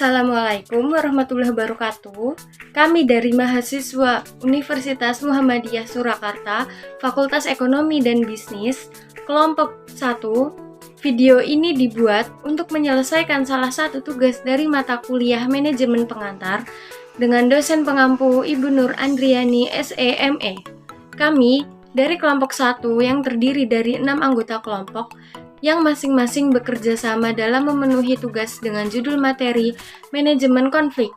Assalamualaikum warahmatullahi wabarakatuh. Kami dari mahasiswa Universitas Muhammadiyah Surakarta, Fakultas Ekonomi dan Bisnis, kelompok 1. Video ini dibuat untuk menyelesaikan salah satu tugas dari mata kuliah Manajemen Pengantar dengan dosen pengampu Ibu Nur Andriani SEME. Kami dari kelompok 1 yang terdiri dari 6 anggota kelompok yang masing-masing bekerja sama dalam memenuhi tugas dengan judul materi manajemen konflik.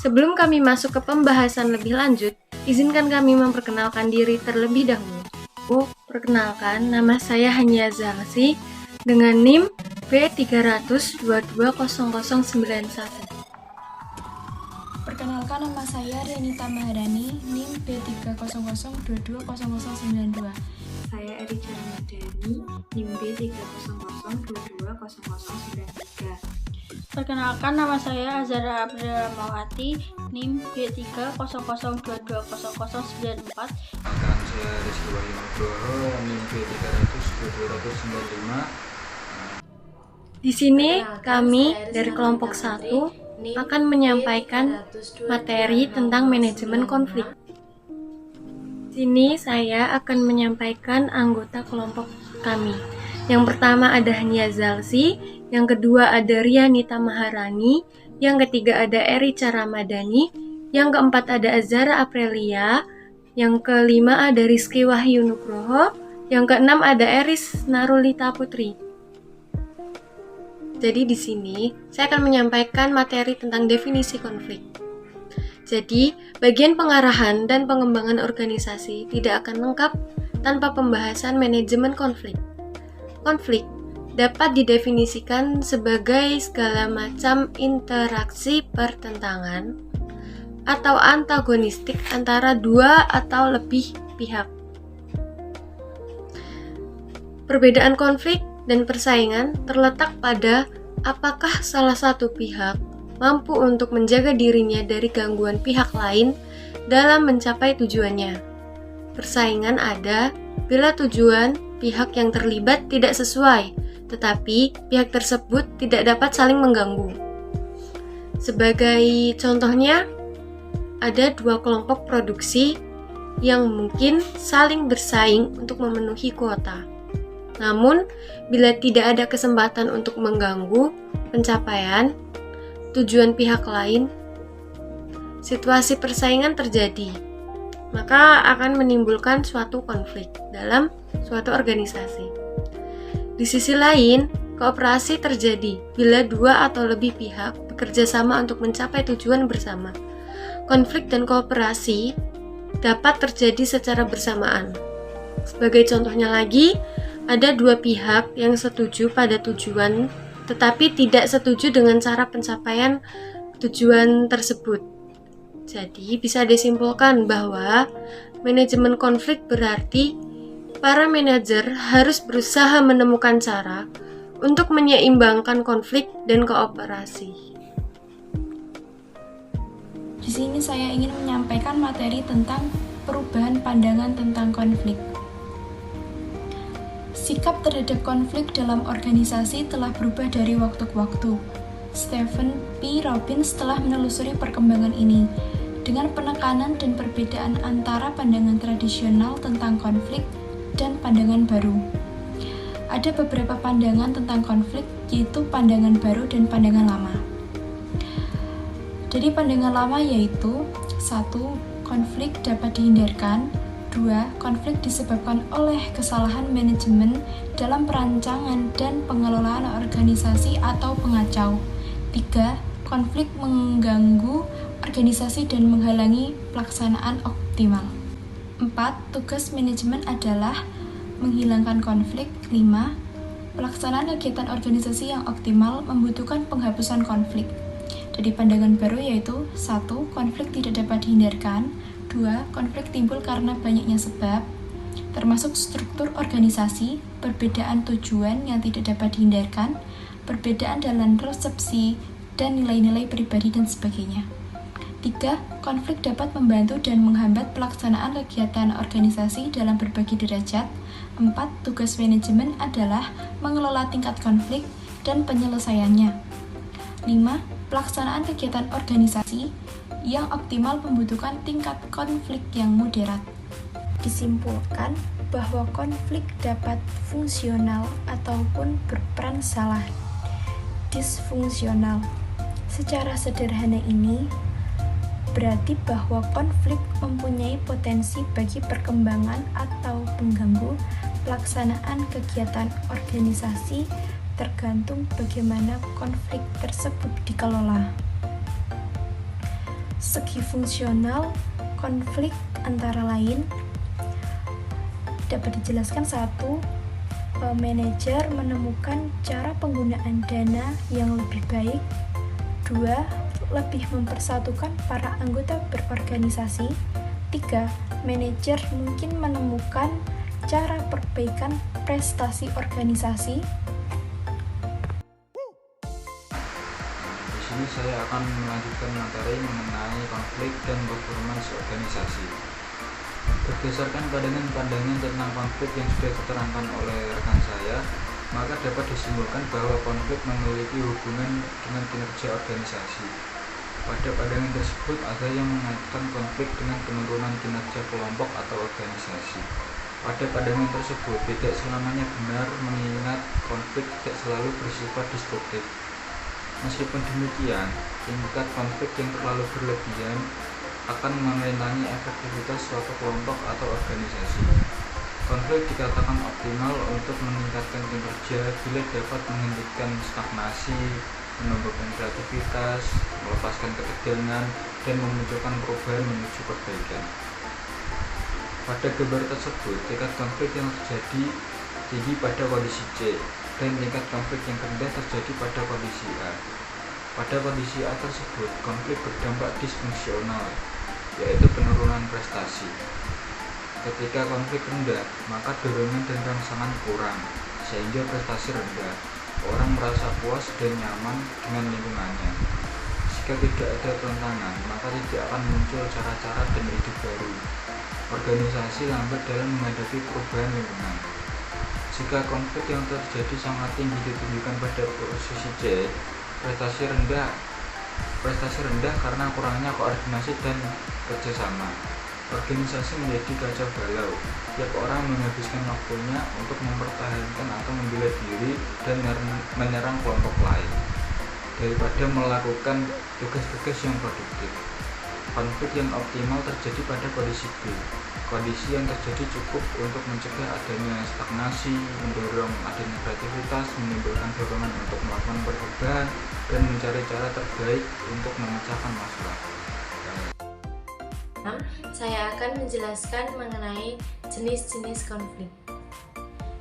Sebelum kami masuk ke pembahasan lebih lanjut, izinkan kami memperkenalkan diri terlebih dahulu. Perkenalkan, nama saya Hania Zalsi dengan NIM B300220091. Perkenalkan, nama saya Renita Maharani, NIM B300220092. Saya Erica Ramadhani, NIM B300220093. Perkenalkan, nama saya Azhara Abdul Mawati, NIM B300220094. Perkenalkan, saya Rizky Wahyu Nugroho, NIM B300220095. Di sini kami dari kelompok 1 akan menyampaikan materi tentang manajemen konflik. Di sini saya akan menyampaikan anggota kelompok kami. Yang pertama ada Hania Zalsi, yang kedua ada Rianita Maharani, yang ketiga ada Erica Ramadhani, yang keempat ada Azhara Aprilia, yang kelima ada Rizky Wahyu Nugroho, yang keenam ada Eris Narulita Putri. Jadi di sini saya akan menyampaikan materi tentang definisi konflik. Jadi, bagian pengarahan dan pengembangan organisasi tidak akan lengkap tanpa pembahasan manajemen konflik. Konflik dapat didefinisikan sebagai segala macam interaksi pertentangan atau antagonistik antara dua atau lebih pihak. Perbedaan konflik dan persaingan terletak pada apakah salah satu pihak mampu untuk menjaga dirinya dari gangguan pihak lain dalam mencapai tujuannya. Persaingan ada bila tujuan pihak yang terlibat tidak sesuai, tetapi pihak tersebut tidak dapat saling mengganggu. Sebagai contohnya, ada dua kelompok produksi yang mungkin saling bersaing untuk memenuhi kuota. Namun, bila tidak ada kesempatan untuk mengganggu pencapaian tujuan pihak lain, situasi persaingan terjadi, maka akan menimbulkan suatu konflik dalam suatu organisasi. Di sisi lain, kooperasi terjadi bila dua atau lebih pihak bekerja sama untuk mencapai tujuan bersama. Konflik dan kooperasi dapat terjadi secara bersamaan. Sebagai contohnya lagi, ada dua pihak yang setuju pada tujuan tetapi tidak setuju dengan cara pencapaian tujuan tersebut. Jadi bisa disimpulkan bahwa manajemen konflik berarti para manajer harus berusaha menemukan cara untuk menyeimbangkan konflik dan kooperasi. Di sini saya ingin menyampaikan materi tentang perubahan pandangan tentang konflik. Sikap terhadap konflik dalam organisasi telah berubah dari waktu ke waktu. Stephen P. Robbins telah menelusuri perkembangan ini dengan penekanan dan perbedaan antara pandangan tradisional tentang konflik dan pandangan baru. Ada beberapa pandangan tentang konflik, yaitu pandangan baru dan pandangan lama. Jadi pandangan lama yaitu 1. Konflik dapat dihindarkan. 2. Konflik disebabkan oleh kesalahan manajemen dalam perancangan dan pengelolaan organisasi atau pengacau. 3. Konflik mengganggu organisasi dan menghalangi pelaksanaan optimal. 4. Tugas manajemen adalah menghilangkan konflik. 5. Pelaksanaan kegiatan organisasi yang optimal membutuhkan penghapusan konflik. Jadi pandangan baru yaitu 1. Konflik tidak dapat dihindarkan. 2. Konflik timbul karena banyaknya sebab, termasuk struktur organisasi, perbedaan tujuan yang tidak dapat dihindarkan, perbedaan dalam resepsi, dan nilai-nilai pribadi dan sebagainya. 3. Konflik dapat membantu dan menghambat pelaksanaan kegiatan organisasi dalam berbagai derajat. 4. Tugas manajemen adalah mengelola tingkat konflik dan penyelesaiannya. 5. pelaksanaan kegiatan organisasi yang optimal membutuhkan tingkat konflik yang moderat. Disimpulkan bahwa konflik dapat fungsional ataupun berperan salah disfungsional. Secara sederhana ini berarti bahwa konflik mempunyai potensi bagi perkembangan atau mengganggu pelaksanaan kegiatan organisasi tergantung bagaimana konflik tersebut dikelola. Segi fungsional konflik antara lain dapat dijelaskan: 1. Manajer menemukan cara penggunaan dana yang lebih baik. 2. Lebih mempersatukan para anggota berorganisasi. 3. Manajer mungkin menemukan cara perbaikan prestasi organisasi. Di sini saya akan melanjutkan materi mengenai konflik dan performance organisasi. Berdasarkan pandangan tentang konflik yang sudah diterangkan oleh rekan saya, maka dapat disimpulkan bahwa konflik memiliki hubungan dengan kinerja organisasi. Pada pandangan tersebut ada yang mengaitkan konflik dengan penurunan kinerja kelompok atau organisasi. Pada pandangan tersebut tidak selamanya benar, mengingat konflik tidak selalu bersifat destruktif. Meskipun demikian, tingkat konflik yang terlalu berlebihan akan merintangi efektivitas suatu kelompok atau organisasi. Konflik dikatakan optimal untuk meningkatkan kinerja bila dapat menghentikan stagnasi, menumbuhkan kreativitas, melepaskan ketegangan, dan memunculkan perubahan menuju perbaikan. Pada gambar tersebut, tingkat konflik yang terjadi tinggi pada kondisi C, dan tingkat konflik yang rendah terjadi pada kondisi A. Pada kondisi A tersebut, konflik berdampak disfungsional, yaitu penurunan prestasi. Ketika konflik rendah, maka dorongan dan rangsangan kurang, sehingga prestasi rendah. Orang merasa puas dan nyaman dengan lingkungannya. Jika tidak ada tantangan, maka tidak akan muncul cara-cara dan ide baru. Organisasi lambat dalam menghadapi perubahan lingkungan. Jika konflik yang terjadi sangat tinggi ditunjukkan pada posisi C, prestasi rendah karena kurangnya koordinasi dan kerjasama. Organisasi menjadi kacau balau. Tiap orang menghabiskan waktunya untuk mempertahankan atau membela diri dan menyerang kelompok lain daripada melakukan tugas-tugas yang produktif. Konflik yang optimal terjadi pada kondisi B. Kondisi yang terjadi cukup untuk mencegah adanya stagnasi, mendorong adanya kreativitas, menimbulkan dorongan untuk melakukan perubahan, dan mencari cara terbaik untuk memecahkan masalah. Saya akan menjelaskan mengenai jenis-jenis konflik.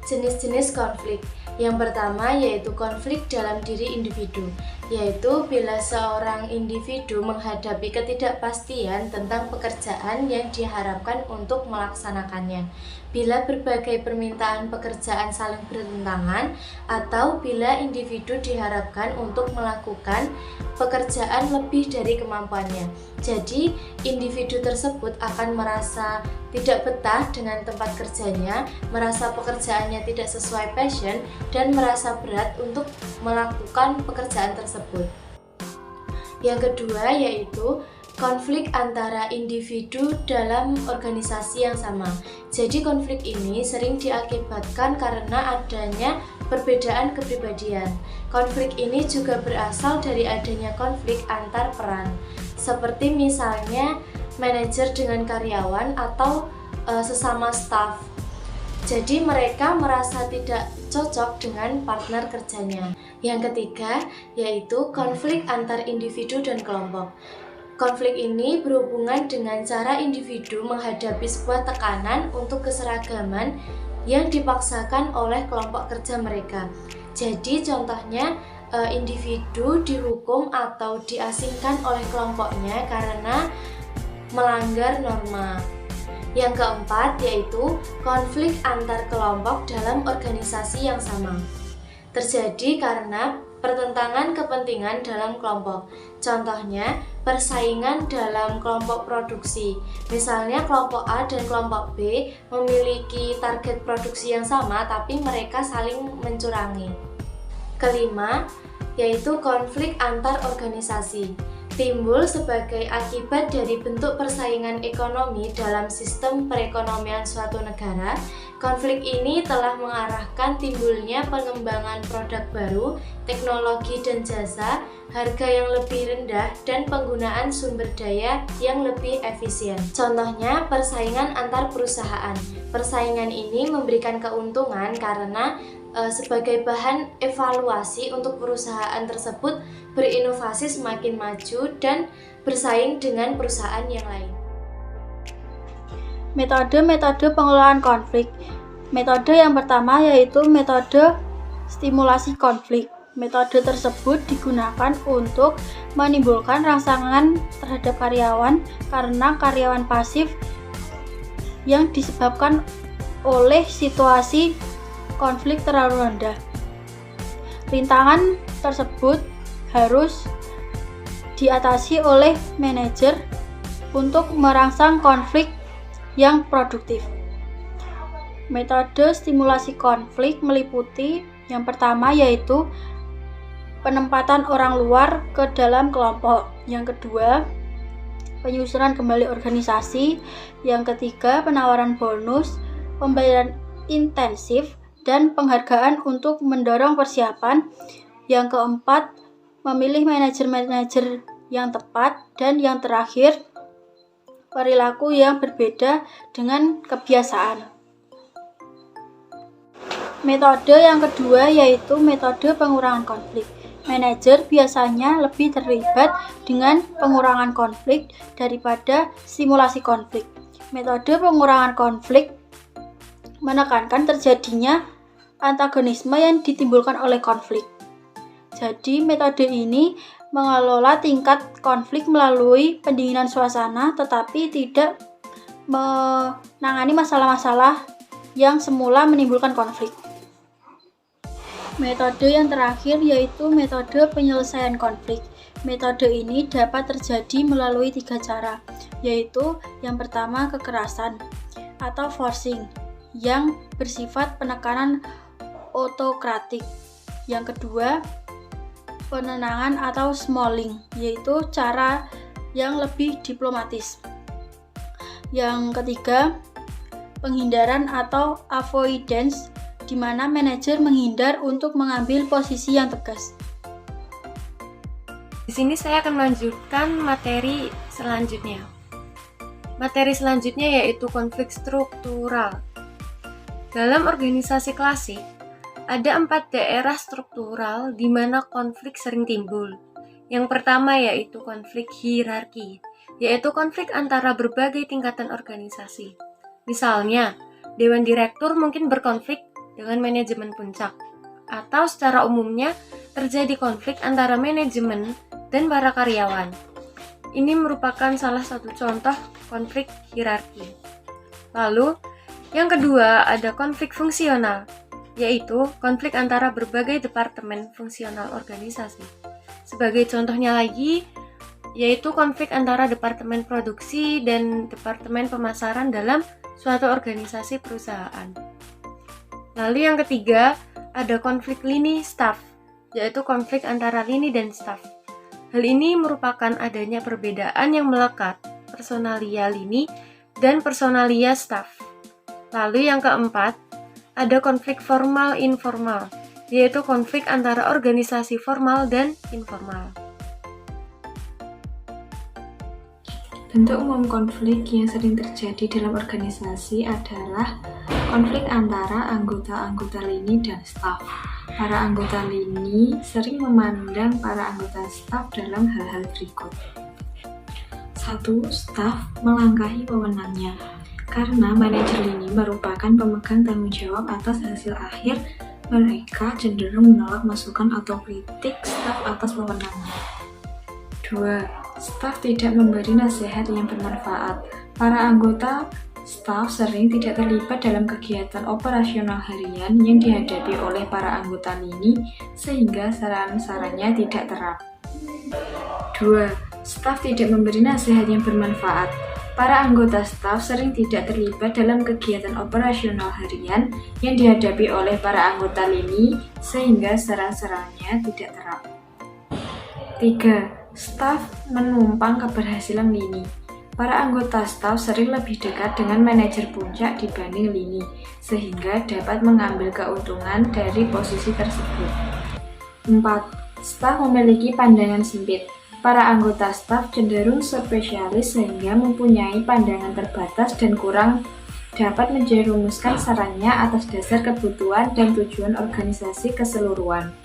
Jenis-jenis konflik yang pertama yaitu konflik dalam diri individu, yaitu bila seorang individu menghadapi ketidakpastian tentang pekerjaan yang diharapkan untuk melaksanakannya, bila berbagai permintaan pekerjaan saling bertentangan, atau bila individu diharapkan untuk melakukan pekerjaan lebih dari kemampuannya. Jadi, individu tersebut akan merasa tidak betah dengan tempat kerjanya, merasa pekerjaannya tidak sesuai passion, dan merasa berat untuk melakukan pekerjaan tersebut. Yang kedua yaitu konflik antara individu dalam organisasi yang sama. Jadi konflik ini sering diakibatkan karena adanya perbedaan kepribadian. Konflik ini juga berasal dari adanya konflik antar peran, seperti misalnya manajer dengan karyawan atau sesama staf. Jadi mereka merasa tidak cocok dengan partner kerjanya. Yang ketiga yaitu konflik antar individu dan kelompok. Konflik ini berhubungan dengan cara individu menghadapi sebuah tekanan untuk keseragaman yang dipaksakan oleh kelompok kerja mereka. Jadi contohnya individu dihukum atau diasingkan oleh kelompoknya karena melanggar norma. Yang keempat yaitu konflik antar kelompok dalam organisasi yang sama. Terjadi karena pertentangan kepentingan dalam kelompok. Contohnya, persaingan dalam kelompok produksi. Misalnya kelompok A dan kelompok B memiliki target produksi yang sama tapi mereka saling mencurangi. Kelima, yaitu konflik antar organisasi. Timbul sebagai akibat dari bentuk persaingan ekonomi dalam sistem perekonomian suatu negara. Konflik ini telah mengarahkan timbulnya pengembangan produk baru, teknologi dan jasa, harga yang lebih rendah, dan penggunaan sumber daya yang lebih efisien. Contohnya, persaingan antar perusahaan. Persaingan ini memberikan keuntungan karena sebagai bahan evaluasi untuk perusahaan tersebut berinovasi semakin maju dan bersaing dengan perusahaan yang lain. Metode-metode pengelolaan konflik. Metode yang pertama yaitu metode stimulasi konflik. Metode tersebut digunakan untuk menimbulkan rangsangan terhadap karyawan karena karyawan pasif yang disebabkan oleh situasi konflik terlalu rendah. Rintangan tersebut harus diatasi oleh manajer untuk merangsang konflik yang produktif. Metode stimulasi konflik meliputi yang pertama yaitu penempatan orang luar ke dalam kelompok. Yang kedua, penyusunan kembali organisasi. Yang ketiga, penawaran bonus, pembayaran intensif, dan penghargaan untuk mendorong persiapan. Yang keempat, memilih manajer-manajer yang tepat. Dan yang terakhir, perilaku yang berbeda dengan kebiasaan. Metode yang kedua yaitu metode pengurangan konflik. Manajer biasanya lebih terlibat dengan pengurangan konflik daripada stimulasi konflik. Metode pengurangan konflik menekankan terjadinya antagonisme yang ditimbulkan oleh konflik. Jadi metode ini mengelola tingkat konflik melalui pendinginan suasana tetapi tidak menangani masalah-masalah yang semula menimbulkan konflik. Metode yang terakhir yaitu metode penyelesaian konflik. Metode ini dapat terjadi melalui 3 cara, yaitu yang pertama kekerasan atau forcing yang bersifat penekanan otokratik. Yang kedua, penenangan atau smalling, yaitu cara yang lebih diplomatis. Yang ketiga, penghindaran atau avoidance, di mana manajer menghindar untuk mengambil posisi yang tegas. Di sini saya akan melanjutkan materi selanjutnya. Materi selanjutnya yaitu konflik struktural. Dalam organisasi klasik, ada 4 daerah struktural di mana konflik sering timbul. Yang pertama yaitu konflik hierarki, yaitu konflik antara berbagai tingkatan organisasi. Misalnya, Dewan Direktur mungkin berkonflik dengan manajemen puncak, atau secara umumnya terjadi konflik antara manajemen dan para karyawan. Ini merupakan salah satu contoh konflik hierarki. Lalu, yang kedua ada konflik fungsional, yaitu konflik antara berbagai departemen fungsional organisasi. Sebagai contohnya lagi, yaitu konflik antara departemen produksi dan departemen pemasaran dalam suatu organisasi perusahaan. Lalu yang ketiga, ada konflik lini staff, yaitu konflik antara lini dan staff. Hal ini merupakan adanya perbedaan yang melekat, personalia lini dan personalia staff. Lalu yang keempat, ada konflik formal-informal, yaitu konflik antara organisasi formal dan informal. Bentuk umum konflik yang sering terjadi dalam organisasi adalah konflik antara anggota-anggota lini dan staf. Para anggota lini sering memandang para anggota staf dalam hal-hal berikut. 1. Staf melangkahi wewenangnya. Karena manajer lini merupakan pemegang tanggung jawab atas hasil akhir, mereka cenderung menolak masukan atau kritik staf atas wewenangnya. 2. Staf tidak memberi nasihat yang bermanfaat. Para anggota staf sering tidak terlibat dalam kegiatan operasional harian yang dihadapi oleh para anggota lini sehingga saran-sarannya tidak terap. 2. Staf tidak memberi nasihat yang bermanfaat. Para anggota staf sering tidak terlibat dalam kegiatan operasional harian yang dihadapi oleh para anggota lini sehingga saran-sarannya tidak terap. 3. Staf menumpang keberhasilan lini. Para anggota staf sering lebih dekat dengan manajer puncak dibanding lini, sehingga dapat mengambil keuntungan dari posisi tersebut. 4. Staf memiliki pandangan sempit. Para anggota staf cenderung spesialis sehingga mempunyai pandangan terbatas dan kurang dapat menjerumuskan sarannya atas dasar kebutuhan dan tujuan organisasi keseluruhan.